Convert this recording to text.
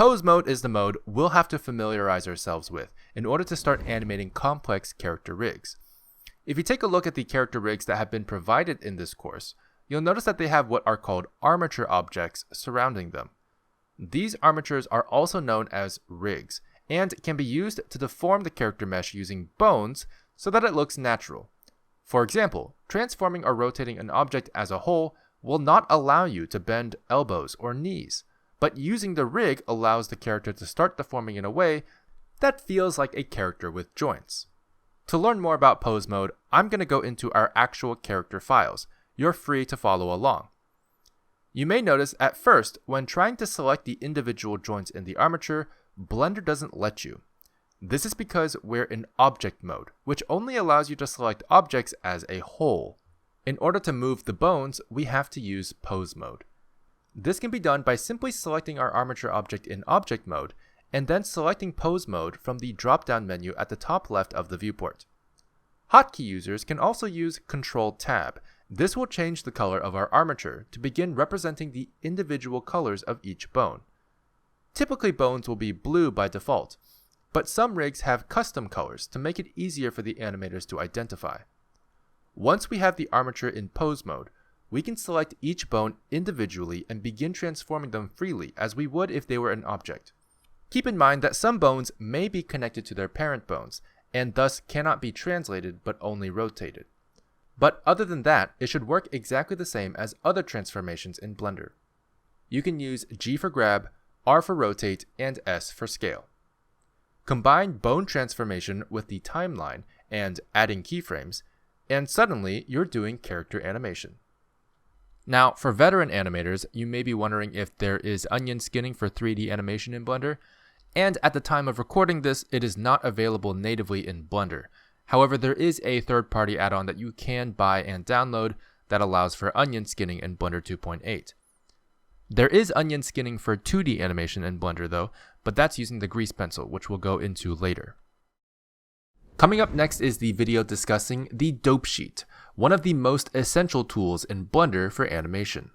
Pose mode is the mode we'll have to familiarize ourselves with in order to start animating complex character rigs. If you take a look at the character rigs that have been provided in this course, you'll notice that they have what are called armature objects surrounding them. These armatures are also known as rigs and can be used to deform the character mesh using bones so that it looks natural. For example, transforming or rotating an object as a whole will not allow you to bend elbows or knees, but using the rig allows the character to start deforming in a way that feels like a character with joints. To learn more about pose mode, I'm going to go into our actual character files. You're free to follow along. You may notice at first, when trying to select the individual joints in the armature, Blender doesn't let you. This is because we're in object mode, which only allows you to select objects as a whole. In order to move the bones, we have to use pose mode. This can be done by simply selecting our armature object in object mode, and then selecting pose mode from the drop-down menu at the top left of the viewport. Hotkey users can also use Ctrl-Tab. This will change the color of our armature to begin representing the individual colors of each bone. Typically bones will be blue by default, but some rigs have custom colors to make it easier for the animators to identify. Once we have the armature in pose mode, we can select each bone individually and begin transforming them freely as we would if they were an object. Keep in mind that some bones may be connected to their parent bones, and thus cannot be translated but only rotated. But other than that, it should work exactly the same as other transformations in Blender. You can use G for grab, R for rotate, and S for scale. Combine bone transformation with the timeline and adding keyframes, and suddenly you're doing character animation. Now, for veteran animators, you may be wondering if there is onion skinning for 3D animation in Blender, and at the time of recording this, it is not available natively in Blender. However, there is a third-party add-on that you can buy and download that allows for onion skinning in Blender 2.8. There is onion skinning for 2D animation in Blender though, but that's using the grease pencil, which we'll go into later. Coming up next is the video discussing the dope sheet, one of the most essential tools in Blender for animation.